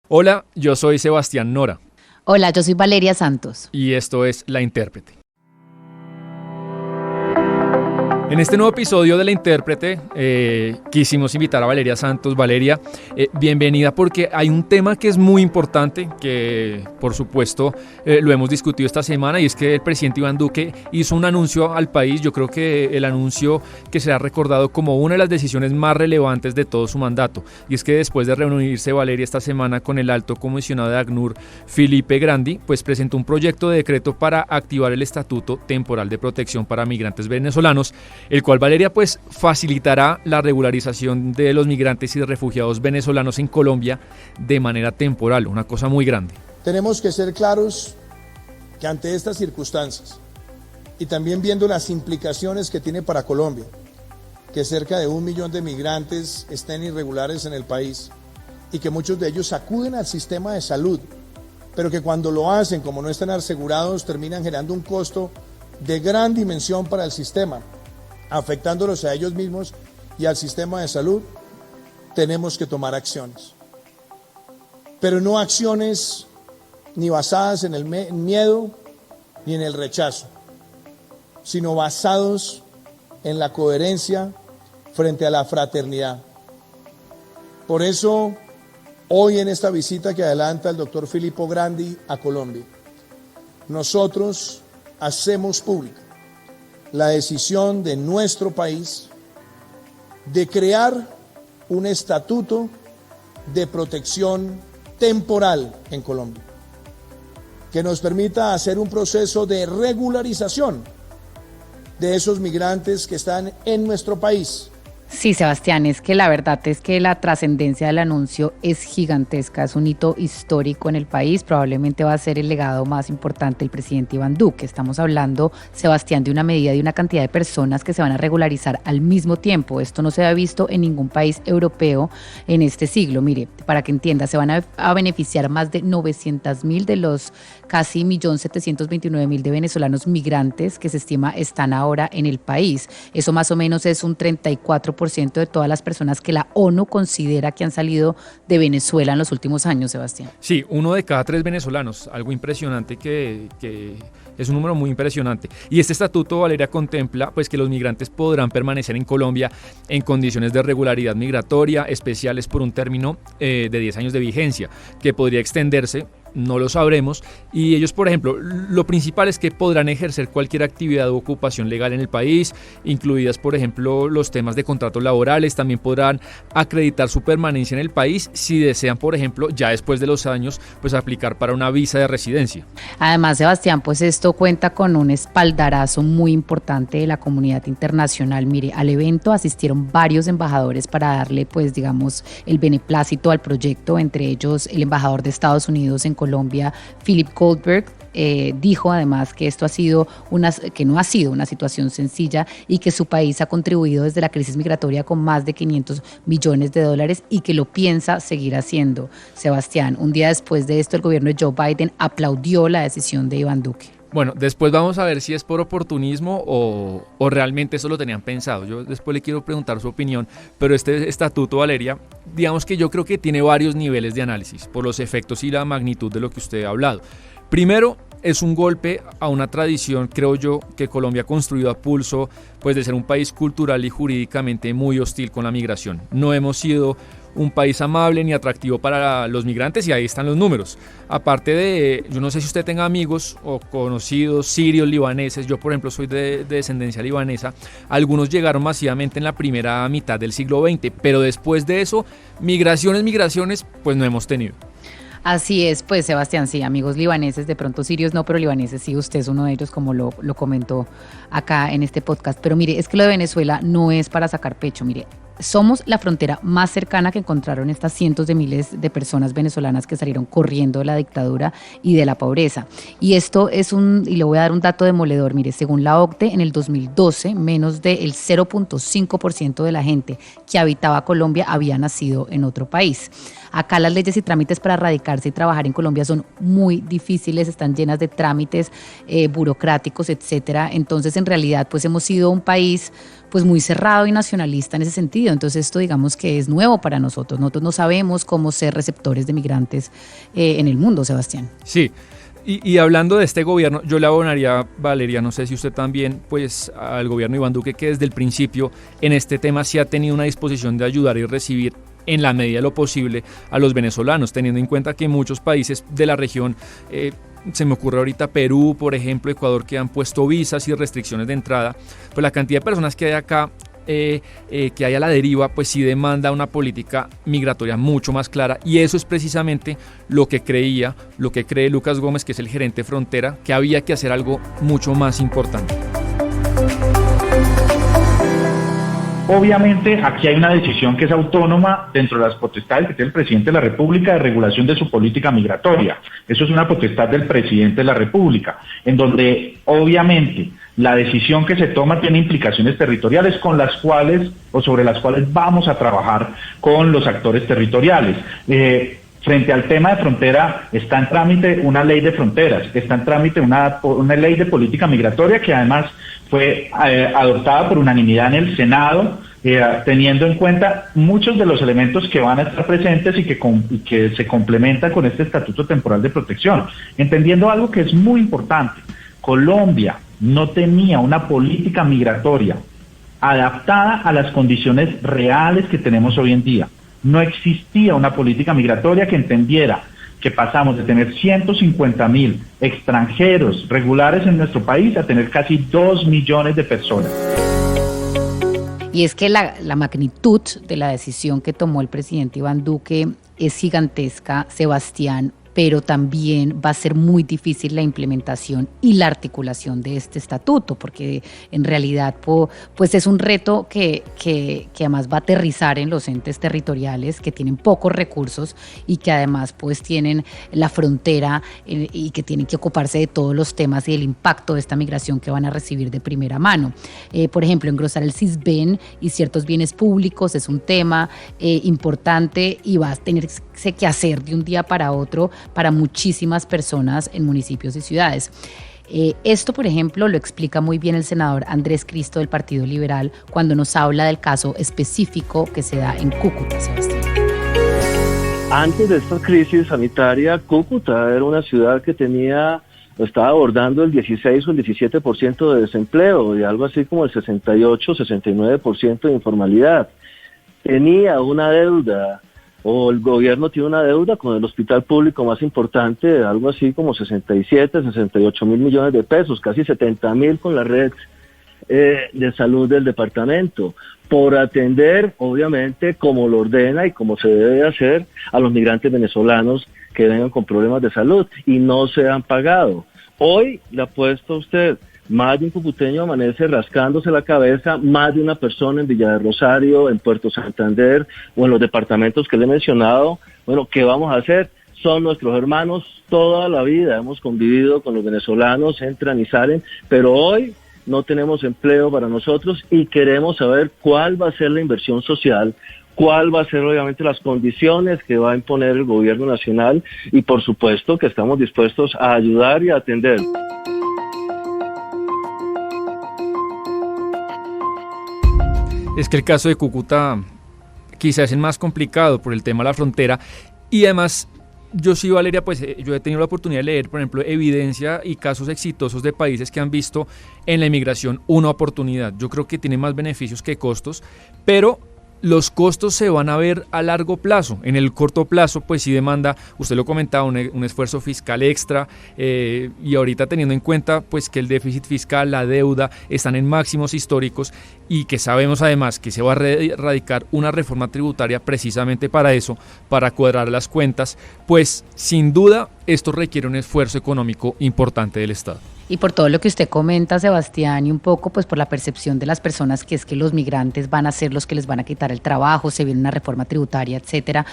Hola, yo soy Sebastián Nora. Hola, yo soy Valeria Santos. Y esto es La Intérprete. En este nuevo episodio de La Intérprete quisimos invitar a Valeria Santos. Valeria, bienvenida, porque hay un tema que es muy importante, que por supuesto lo hemos discutido esta semana, y es que el presidente Iván Duque hizo un anuncio al país. Yo creo que el anuncio que será recordado como una de las decisiones más relevantes de todo su mandato, y es que después de reunirse Valeria esta semana con el alto comisionado de ACNUR, Filippo Grandi, pues presentó un proyecto de decreto para activar el Estatuto Temporal de Protección para Migrantes Venezolanos, el cual, Valeria, pues facilitará la regularización de los migrantes y de refugiados venezolanos en Colombia de manera temporal, una cosa muy grande. Tenemos que ser claros que ante estas circunstancias, y también viendo las implicaciones que tiene para Colombia, que cerca de 1 millón de migrantes estén irregulares en el país y que muchos de ellos acuden al sistema de salud, pero que cuando lo hacen, como no están asegurados, terminan generando un costo de gran dimensión para el sistema, afectándolos a ellos mismos y al sistema de salud. Tenemos que tomar acciones, pero no acciones ni basadas en el miedo ni en el rechazo, sino basados en la coherencia frente a la fraternidad. Por eso, hoy en esta visita que adelanta el doctor Filippo Grandi a Colombia, nosotros hacemos pública la decisión de nuestro país de crear un estatuto de protección temporal en Colombia, que nos permita hacer un proceso de regularización de esos migrantes que están en nuestro país. Sí, Sebastián, es que la verdad es que la trascendencia del anuncio es gigantesca, es un hito histórico en el país, probablemente va a ser el legado más importante del presidente Iván Duque. Estamos hablando, Sebastián, de una medida de una cantidad de personas que se van a regularizar al mismo tiempo. Esto no se ha visto en ningún país europeo en este siglo. Mire, para que entienda, se van a beneficiar más de 900.000 de los casi 1.729.000 de venezolanos migrantes que se estima están ahora en el país. Eso más o menos es un 34% de todas las personas que la ONU considera que han salido de Venezuela en los últimos años, Sebastián. Sí, 1 de cada 3 venezolanos, algo impresionante, que es un número muy impresionante. Y este estatuto, Valeria, contempla pues que los migrantes podrán permanecer en Colombia en condiciones de regularidad migratoria especiales por un término de 10 años de vigencia, que podría extenderse, no lo sabremos, y ellos, por ejemplo, lo principal es que podrán ejercer cualquier actividad u ocupación legal en el país, incluidas, por ejemplo, los temas de contratos laborales. También podrán acreditar su permanencia en el país si desean, por ejemplo, ya después de los años, pues aplicar para una visa de residencia. Además, Sebastián, pues esto cuenta con un espaldarazo muy importante de la comunidad internacional. Mire, al evento asistieron varios embajadores para darle, pues, digamos, el beneplácito al proyecto, entre ellos el embajador de Estados Unidos en Colombia, Philip Goldberg. Dijo además que esto que no ha sido una situación sencilla y que su país ha contribuido desde la crisis migratoria con más de 500 millones de dólares y que lo piensa seguir haciendo. Sebastián, un día después de esto, el gobierno de Joe Biden aplaudió la decisión de Iván Duque. Bueno, después vamos a ver si es por oportunismo o realmente eso lo tenían pensado. Yo después le quiero preguntar su opinión, pero este estatuto, Valeria, digamos que yo creo que tiene varios niveles de análisis por los efectos y la magnitud de lo que usted ha hablado. Primero, es un golpe a una tradición, creo yo, que Colombia ha construido a pulso, pues de ser un país cultural y jurídicamente muy hostil con la migración. No hemos sido un país amable ni atractivo para los migrantes, y ahí están los números. Aparte de, yo no sé si usted tenga amigos o conocidos sirios, libaneses. Yo, por ejemplo, soy de descendencia libanesa. Algunos llegaron masivamente en la primera mitad del siglo XX, pero después de eso, migraciones, pues no hemos tenido. Así es, pues, Sebastián, sí, amigos libaneses, de pronto sirios no, pero libaneses sí, usted es uno de ellos, como lo comentó acá en este podcast. Pero mire, es que lo de Venezuela no es para sacar pecho. Mire, somos la frontera más cercana que encontraron estas cientos de miles de personas venezolanas que salieron corriendo de la dictadura y de la pobreza. Y esto y le voy a dar un dato demoledor. Mire, según la OCDE, en el 2012, menos del 0.5% de la gente que habitaba Colombia había nacido en otro país. Acá las leyes y trámites para radicarse y trabajar en Colombia son muy difíciles, están llenas de trámites burocráticos, etcétera. Entonces, en realidad, pues hemos sido un país pues muy cerrado y nacionalista en ese sentido. sucedido. Entonces esto digamos que es nuevo para nosotros. Nosotros no sabemos cómo ser receptores de migrantes en el mundo, Sebastián. Sí. Y hablando de este gobierno, yo le abonaría, Valeria, no sé si usted también, pues al gobierno de Iván Duque, que desde el principio en este tema sí ha tenido una disposición de ayudar y recibir en la medida de lo posible a los venezolanos, teniendo en cuenta que muchos países de la región, se me ocurre ahorita Perú, por ejemplo, Ecuador, que han puesto visas y restricciones de entrada, pues la cantidad de personas que hay acá, que hay a la deriva, pues sí demanda una política migratoria mucho más clara, y eso es precisamente lo que cree Lucas Gómez, que es el gerente de frontera, que había que hacer algo mucho más importante. Obviamente aquí hay una decisión que es autónoma dentro de las potestades que tiene el presidente de la República de regulación de su política migratoria. Eso es una potestad del presidente de la República, en donde obviamente la decisión que se toma tiene implicaciones territoriales con las cuales o sobre las cuales vamos a trabajar con los actores territoriales. Frente al tema de frontera, está en trámite una ley de fronteras, está en trámite una ley de política migratoria que además fue adoptada por unanimidad en el Senado, teniendo en cuenta muchos de los elementos que van a estar presentes y que se complementan con este Estatuto Temporal de Protección. Entendiendo algo que es muy importante, Colombia no tenía una política migratoria adaptada a las condiciones reales que tenemos hoy en día. No existía una política migratoria que entendiera que pasamos de tener 150.000 extranjeros regulares en nuestro país a tener casi 2 millones de personas. Y es que la magnitud de la decisión que tomó el presidente Iván Duque es gigantesca, Sebastián, pero también va a ser muy difícil la implementación y la articulación de este estatuto, porque en realidad pues es un reto que además va a aterrizar en los entes territoriales que tienen pocos recursos y que además pues tienen la frontera y que tienen que ocuparse de todos los temas y del impacto de esta migración que van a recibir de primera mano. Por ejemplo, engrosar el Sisbén y ciertos bienes públicos es un tema importante y va a tenerse que hacer de un día para otro para muchísimas personas en municipios y ciudades. Esto, por ejemplo, lo explica muy bien el senador Andrés Cristo del Partido Liberal cuando nos habla del caso específico que se da en Cúcuta, Sebastián. Antes de esta crisis sanitaria, Cúcuta era una ciudad que estaba abordando el 16 o el 17% de desempleo y algo así como el 68-69% de informalidad. Tenía una deuda, o el gobierno tiene una deuda con el hospital público más importante, algo así como 68 mil millones de pesos, casi 70 mil con la red de salud del departamento, por atender, obviamente, como lo ordena y como se debe hacer a los migrantes venezolanos que vengan con problemas de salud y no se han pagado. Hoy le apuesto a usted, más de un cucuteño amanece rascándose la cabeza, más de una persona en Villa de Rosario, en Puerto Santander o en los departamentos que le he mencionado. Bueno, ¿qué vamos a hacer? Son nuestros hermanos, toda la vida hemos convivido con los venezolanos, entran y salen, pero hoy no tenemos empleo para nosotros y queremos saber cuál va a ser la inversión social, cuál va a ser obviamente las condiciones que va a imponer el gobierno nacional y por supuesto que estamos dispuestos a ayudar y a atender. Es que el caso de Cúcuta quizás es el más complicado por el tema de la frontera y además yo sí, Valeria, pues yo he tenido la oportunidad de leer, por ejemplo, evidencia y casos exitosos de países que han visto en la inmigración una oportunidad. Yo creo que tiene más beneficios que costos, pero los costos se van a ver a largo plazo. En el corto plazo, pues sí demanda, usted lo comentaba, un esfuerzo fiscal extra y ahorita teniendo en cuenta pues que el déficit fiscal, la deuda están en máximos históricos y que sabemos además que se va a erradicar una reforma tributaria precisamente para eso, para cuadrar las cuentas, pues sin duda esto requiere un esfuerzo económico importante del Estado. Y por todo lo que usted comenta, Sebastián, y un poco pues por la percepción de las personas que es que los migrantes van a ser los que les van a quitar el trabajo, se viene una reforma tributaria, etcétera,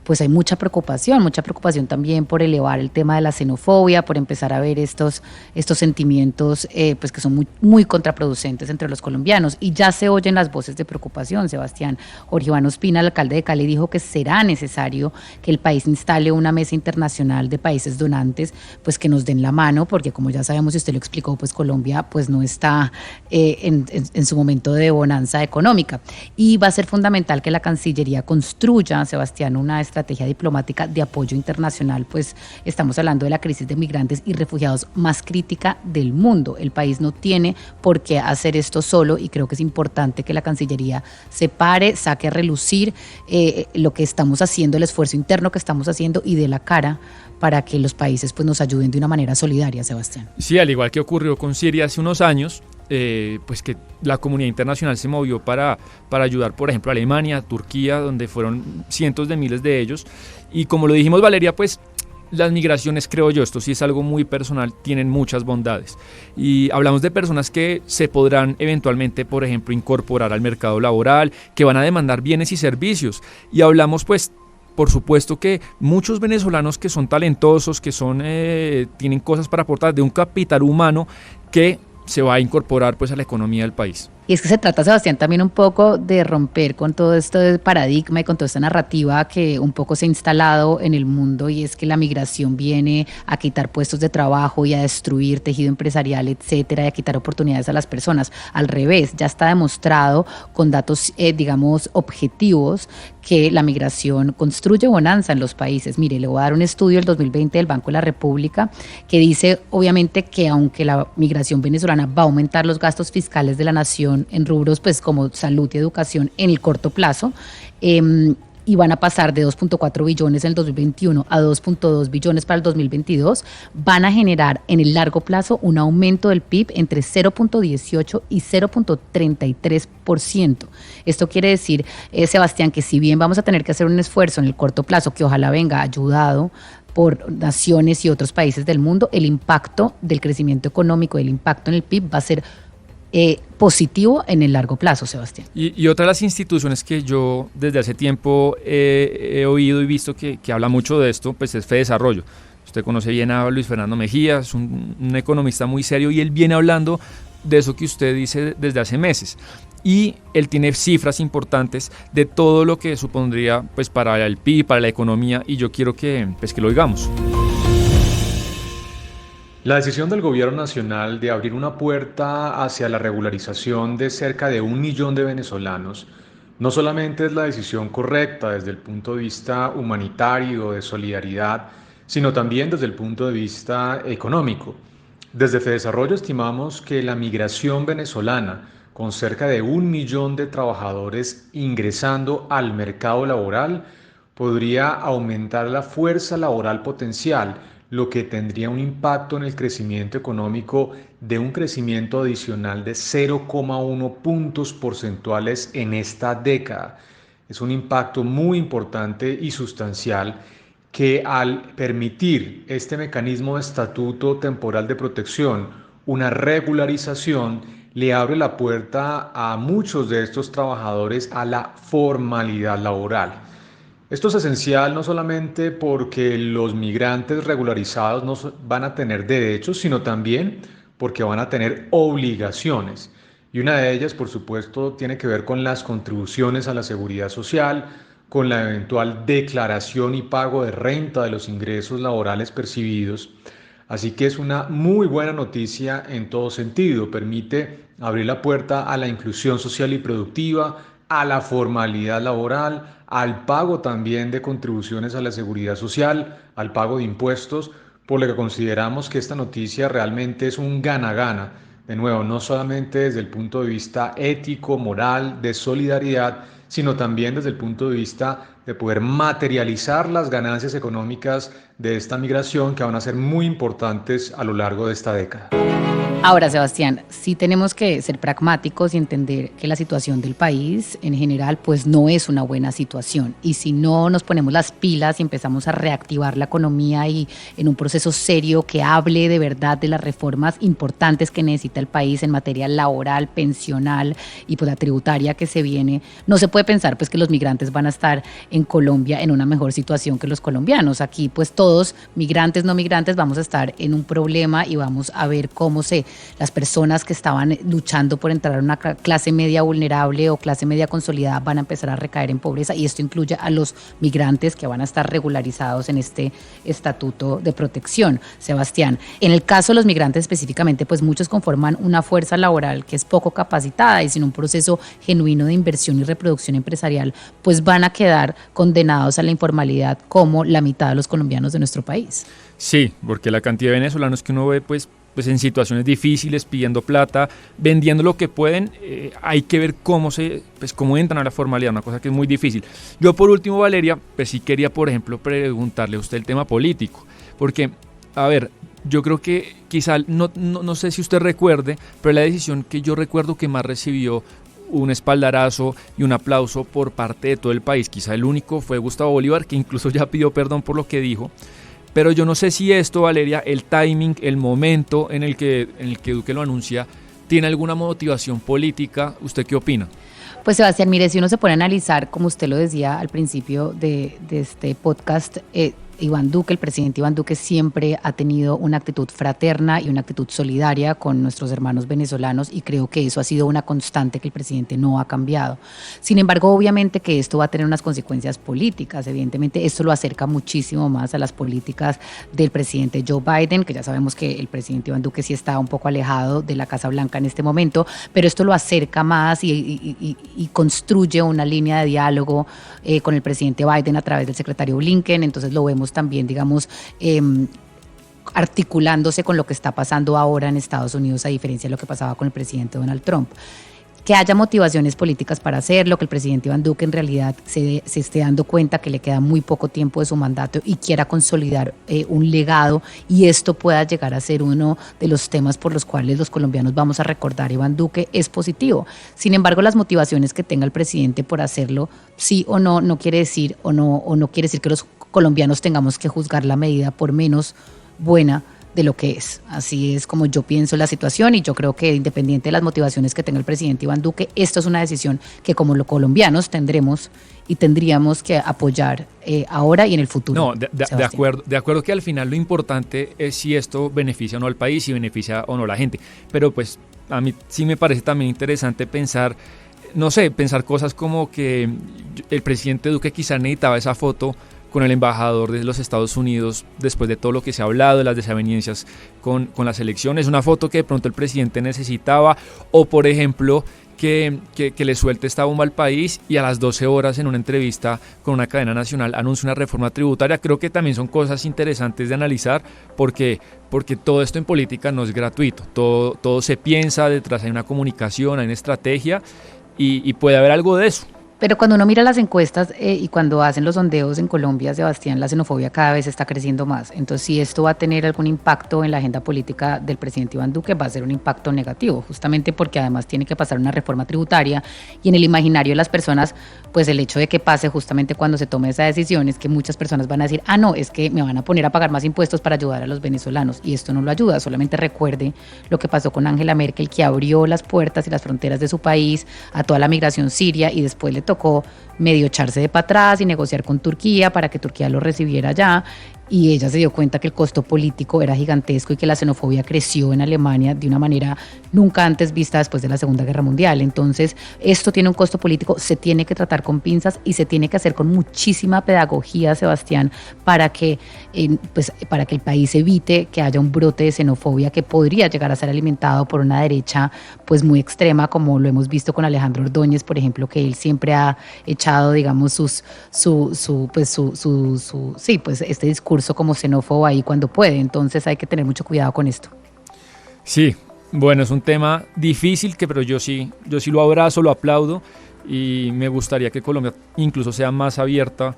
pues hay mucha preocupación también por elevar el tema de la xenofobia, por empezar a ver estos sentimientos pues que son muy, muy contraproducentes entre los colombianos. Y ya se oyen las voces de preocupación, Sebastián. Jorge Iván Ospina, el alcalde de Cali, dijo que será necesario que el país instale una mesa internacional de países donantes, pues que nos den la mano, porque como ya sabemos usted lo explicó, pues Colombia pues no está en su momento de bonanza económica, y va a ser fundamental que la Cancillería construya, Sebastián, una estrategia diplomática de apoyo internacional, pues estamos hablando de la crisis de migrantes y refugiados más crítica del mundo. El país no tiene por qué hacer esto solo, y creo que es importante que la Cancillería se pare, saque a relucir lo que estamos haciendo, el esfuerzo interno que estamos haciendo, y dé la cara para que los países pues nos ayuden de una manera solidaria, Sebastián. Sí, al igual que ocurrió con Siria hace unos años, pues que la comunidad internacional se movió para ayudar, por ejemplo, a Alemania, Turquía, donde fueron cientos de miles de ellos. Y como lo dijimos, Valeria, pues las migraciones, creo yo, esto sí es algo muy personal, tienen muchas bondades. Y hablamos de personas que se podrán eventualmente, por ejemplo, incorporar al mercado laboral, que van a demandar bienes y servicios. Y hablamos, pues, por supuesto, que muchos venezolanos que son talentosos, que tienen cosas para aportar, de un capital humano que se va a incorporar pues a la economía del país. Y es que se trata, Sebastián, también un poco de romper con todo esto de paradigma y con toda esta narrativa que un poco se ha instalado en el mundo, y es que la migración viene a quitar puestos de trabajo y a destruir tejido empresarial, etcétera, y a quitar oportunidades a las personas. Al revés, ya está demostrado con datos, digamos, objetivos, que la migración construye bonanza en los países. Mire, le voy a dar un estudio del 2020 del Banco de la República que dice, obviamente, que aunque la migración venezolana va a aumentar los gastos fiscales de la nación en rubros pues como salud y educación en el corto plazo, y van a pasar de 2.4 billones en el 2021 a 2.2 billones para el 2022, van a generar en el largo plazo un aumento del PIB entre 0.18 y 0.33%. Esto quiere decir, Sebastián, que si bien vamos a tener que hacer un esfuerzo en el corto plazo, que ojalá venga ayudado por naciones y otros países del mundo, el impacto del crecimiento económico, el impacto en el PIB va a ser positivo en el largo plazo, Sebastián. Y otra de las instituciones que yo desde hace tiempo he oído y visto que habla mucho de esto, pues es FEDesarrollo. Usted conoce bien a Luis Fernando Mejía, es un economista muy serio, y él viene hablando de eso que usted dice desde hace meses. Y él tiene cifras importantes de todo lo que supondría pues para el PIB, para la economía, y yo quiero que lo oigamos. La decisión del gobierno nacional de abrir una puerta hacia la regularización de cerca de 1 millón de venezolanos no solamente es la decisión correcta desde el punto de vista humanitario, de solidaridad, sino también desde el punto de vista económico. Desde FEDesarrollo estimamos que la migración venezolana, con cerca de 1 millón de trabajadores ingresando al mercado laboral, podría aumentar la fuerza laboral potencial, lo que tendría un impacto en el crecimiento económico de un crecimiento adicional de 0,1 puntos porcentuales en esta década. Es un impacto muy importante y sustancial que, al permitir este mecanismo de estatuto temporal de protección, una regularización, le abre la puerta a muchos de estos trabajadores a la formalidad laboral. Esto es esencial no solamente porque los migrantes regularizados no van a tener derechos, sino también porque van a tener obligaciones. Y una de ellas, por supuesto, tiene que ver con las contribuciones a la seguridad social, con la eventual declaración y pago de renta de los ingresos laborales percibidos. Así que es una muy buena noticia en todo sentido. Permite abrir la puerta a la inclusión social y productiva, a la formalidad laboral, al pago también de contribuciones a la seguridad social, al pago de impuestos, por lo que consideramos que esta noticia realmente es un gana-gana. De nuevo, no solamente desde el punto de vista ético, moral, de solidaridad, sino también desde el punto de vista de poder materializar las ganancias económicas de esta migración, que van a ser muy importantes a lo largo de esta década. Ahora, Sebastián, sí tenemos que ser pragmáticos y entender que la situación del país en general pues no es una buena situación, y si no nos ponemos las pilas y empezamos a reactivar la economía y en un proceso serio que hable de verdad de las reformas importantes que necesita el país en materia laboral, pensional y pues la tributaria que se viene, no se puede pensar pues que los migrantes van a estar en Colombia en una mejor situación que los colombianos. Aquí pues todos, migrantes, no migrantes, vamos a estar en un problema y vamos a ver cómo se las personas que estaban luchando por entrar a una clase media vulnerable o clase media consolidada van a empezar a recaer en pobreza, y esto incluye a los migrantes que van a estar regularizados en este estatuto de protección. Sebastián, en el caso de los migrantes específicamente, pues muchos conforman una fuerza laboral que es poco capacitada y sin un proceso genuino de inversión y reproducción empresarial, pues van a quedar condenados a la informalidad como la mitad de los colombianos de nuestro país. Sí, porque la cantidad de venezolanos que uno ve pues en situaciones difíciles, pidiendo plata, vendiendo lo que pueden, hay que ver cómo entran a la formalidad, una cosa que es muy difícil. Yo por último, Valeria, pues sí quería, por ejemplo, preguntarle a usted el tema político, porque, a ver, yo creo que quizá, no sé si usted recuerde, pero la decisión que yo recuerdo que más recibió un espaldarazo y un aplauso por parte de todo el país, quizá el único fue Gustavo Bolívar, que incluso ya pidió perdón por lo que dijo. Pero yo no sé si esto, Valeria, el timing, el momento en el que Duque lo anuncia, tiene alguna motivación política. ¿Usted qué opina? Pues Sebastián, mire, si uno se pone a analizar, como usted lo decía al principio de este podcast, el presidente Iván Duque siempre ha tenido una actitud fraterna y una actitud solidaria con nuestros hermanos venezolanos, y creo que eso ha sido una constante que el presidente no ha cambiado. Sin embargo, obviamente que esto va a tener unas consecuencias políticas. Evidentemente, esto lo acerca muchísimo más a las políticas del presidente Joe Biden, que ya sabemos que el presidente Iván Duque sí está un poco alejado de la Casa Blanca en este momento, pero esto lo acerca más y construye una línea de diálogo con el presidente Biden a través del secretario Blinken. Entonces lo vemos también, digamos, articulándose con lo que está pasando ahora en Estados Unidos, a diferencia de lo que pasaba con el presidente Donald Trump. Que haya motivaciones políticas para hacerlo, que el presidente Iván Duque en realidad se esté dando cuenta que le queda muy poco tiempo de su mandato y quiera consolidar un legado, y esto pueda llegar a ser uno de los temas por los cuales los colombianos vamos a recordar a Iván Duque, es positivo. Sin embargo, las motivaciones que tenga el presidente por hacerlo, sí o no, no quiere decir o no quiere decir que los colombianos tengamos que juzgar la medida por menos buena de lo que es. Así es como yo pienso la situación, y yo creo que independiente de las motivaciones que tenga el presidente Iván Duque, esto es una decisión que como los colombianos tendríamos que apoyar ahora y en el futuro. No, de acuerdo que al final lo importante es si esto beneficia o no al país, si beneficia o no a la gente, pero pues a mí sí me parece también interesante pensar cosas como que el presidente Duque quizá necesitaba esa foto con el embajador de los Estados Unidos después de todo lo que se ha hablado, de las desavenencias con las elecciones, una foto que de pronto el presidente necesitaba, o por ejemplo que le suelte esta bomba al país y a las 12 horas en una entrevista con una cadena nacional anuncia una reforma tributaria. Creo que también son cosas interesantes de analizar, porque todo esto en política no es gratuito, todo se piensa, detrás hay una comunicación, hay una estrategia, y puede haber algo de eso. Pero cuando uno mira las encuestas y cuando hacen los sondeos en Colombia, Sebastián, la xenofobia cada vez está creciendo más. Entonces, si esto va a tener algún impacto en la agenda política del presidente Iván Duque, va a ser un impacto negativo, justamente porque además tiene que pasar una reforma tributaria, y en el imaginario de las personas, pues el hecho de que pase justamente cuando se tome esa decisión es que muchas personas van a decir, no, es que me van a poner a pagar más impuestos para ayudar a los venezolanos, y esto no lo ayuda. Solamente recuerde lo que pasó con Angela Merkel, que abrió las puertas y las fronteras de su país a toda la migración siria, y después le tocó medio echarse de para atrás y negociar con Turquía para que Turquía lo recibiera allá, y ella se dio cuenta que el costo político era gigantesco y que la xenofobia creció en Alemania de una manera nunca antes vista después de la Segunda Guerra Mundial. Entonces, esto tiene un costo político, se tiene que tratar con pinzas y se tiene que hacer con muchísima pedagogía, Sebastián, para que el país evite que haya un brote de xenofobia que podría llegar a ser alimentado por una derecha pues muy extrema, como lo hemos visto con Alejandro Ordóñez, por ejemplo, que él siempre ha echado, digamos, este discurso como xenófobo ahí cuando puede. Entonces hay que tener mucho cuidado con esto. Sí, bueno, es un tema difícil, pero yo sí lo abrazo, lo aplaudo, y me gustaría que Colombia incluso sea más abierta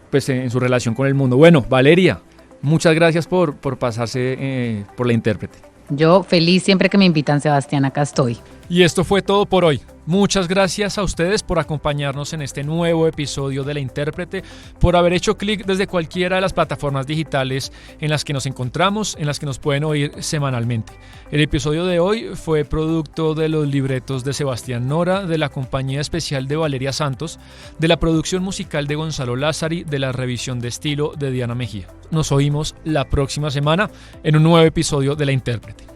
pues en su relación con el mundo. Bueno, Valeria, muchas gracias por pasarse por la intérprete. Yo feliz siempre que me invitan, Sebastián, acá estoy. Y esto fue todo por hoy. Muchas gracias a ustedes por acompañarnos en este nuevo episodio de La Intérprete, por haber hecho clic desde cualquiera de las plataformas digitales en las que nos encontramos, en las que nos pueden oír semanalmente. El episodio de hoy fue producto de los libretos de Sebastián Nora, de la compañía especial de Valeria Santos, de la producción musical de Gonzalo Lázari, de la revisión de estilo de Diana Mejía. Nos oímos la próxima semana en un nuevo episodio de La Intérprete.